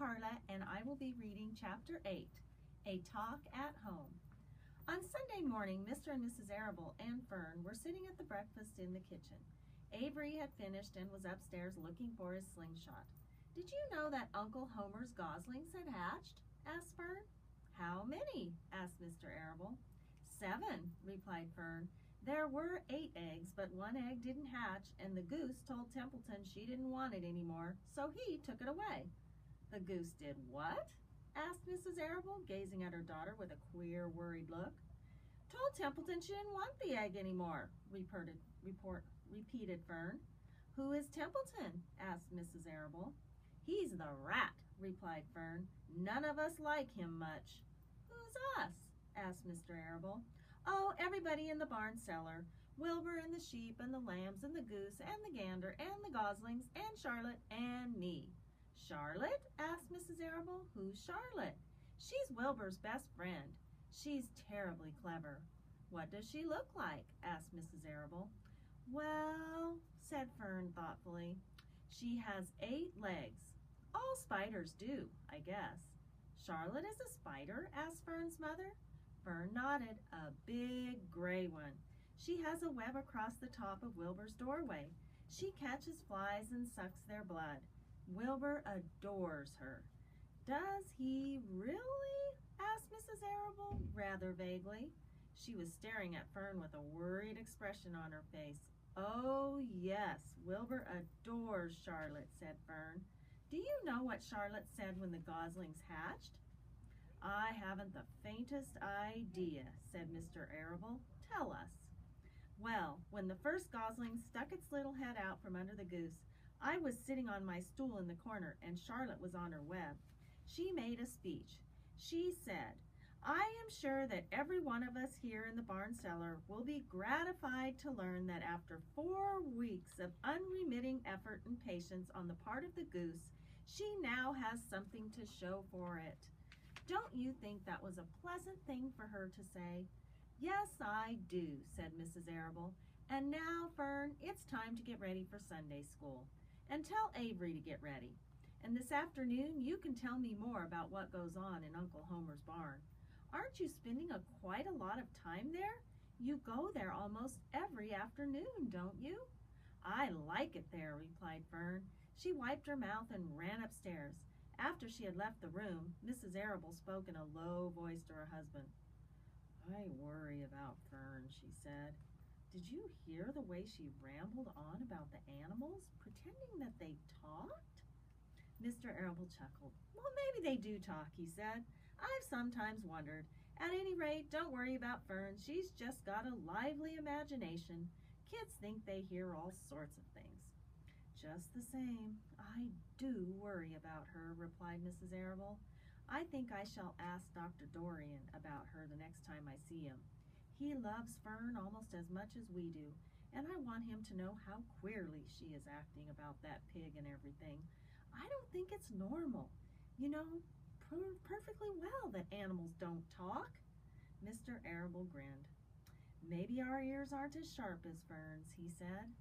Carla, and I will be reading Chapter 8, A Talk at Home. On Sunday morning, Mr. and Mrs. Arable and Fern were sitting at the breakfast in the kitchen. Avery had finished and was upstairs looking for his slingshot. "Did you know that Uncle Homer's goslings had hatched?" asked Fern. "How many?" asked Mr. Arable. "7," replied Fern. "There were 8 eggs, but 1 egg didn't hatch, and the goose told Templeton she didn't want it anymore, so he took it away." "The goose did what?" asked Mrs. Arable, gazing at her daughter with a queer, worried look. "Told Templeton she didn't want the egg anymore," repeated Fern. "Who is Templeton?" asked Mrs. Arable. "He's the rat," replied Fern. "None of us like him much." "Who's us?" asked Mr. Arable. "Oh, everybody in the barn cellar. Wilbur and the sheep and the lambs and the goose and the gander and the goslings and Charlotte and me." "Charlotte?" asked Mrs. Arable. "Who's Charlotte?" "She's Wilbur's best friend. She's terribly clever." "What does she look like?" asked Mrs. Arable. "Well," said Fern thoughtfully, "she has 8 legs. All spiders do, I guess." "Charlotte is a spider?" asked Fern's mother. Fern nodded. "A big gray one. She has a web across the top of Wilbur's doorway. She catches flies and sucks their blood. Wilbur adores her." "Does he really?" asked Mrs. Arable, rather vaguely. She was staring at Fern with a worried expression on her face. "Oh, yes, Wilbur adores Charlotte," said Fern. "Do you know what Charlotte said when the goslings hatched?" "I haven't the faintest idea," said Mr. Arable. "Tell us." "Well, when the first gosling stuck its little head out from under the goose, I was sitting on my stool in the corner, and Charlotte was on her web. She made a speech. She said, 'I am sure that every one of us here in the barn cellar will be gratified to learn that after 4 weeks of unremitting effort and patience on the part of the goose, she now has something to show for it.' Don't you think that was a pleasant thing for her to say?" "Yes, I do," said Mrs. Arable. "And now, Fern, it's time to get ready for Sunday school. And tell Avery to get ready. And this afternoon you can tell me more about what goes on in Uncle Homer's barn. Aren't you spending quite a lot of time there? You go there almost every afternoon, don't you?" "I like it there," replied Fern. She wiped her mouth and ran upstairs. After she had left the room, Mrs. Arable spoke in a low voice to her husband. "I worry about Fern," she said. "Did you hear the way she rambled on about the animals, pretending that they talked?" Mr. Arable chuckled. "Well, maybe they do talk," he said. "I've sometimes wondered. At any rate, don't worry about Fern. She's just got a lively imagination. Kids think they hear all sorts of things." "Just the same, I do worry about her," replied Mrs. Arable. "I think I shall ask Dr. Dorian about her the next time I see him. He loves Fern almost as much as we do, and I want him to know how queerly she is acting about that pig and everything. I don't think it's normal. You know perfectly well that animals don't talk." Mr. Arable grinned. "Maybe our ears aren't as sharp as Fern's," he said.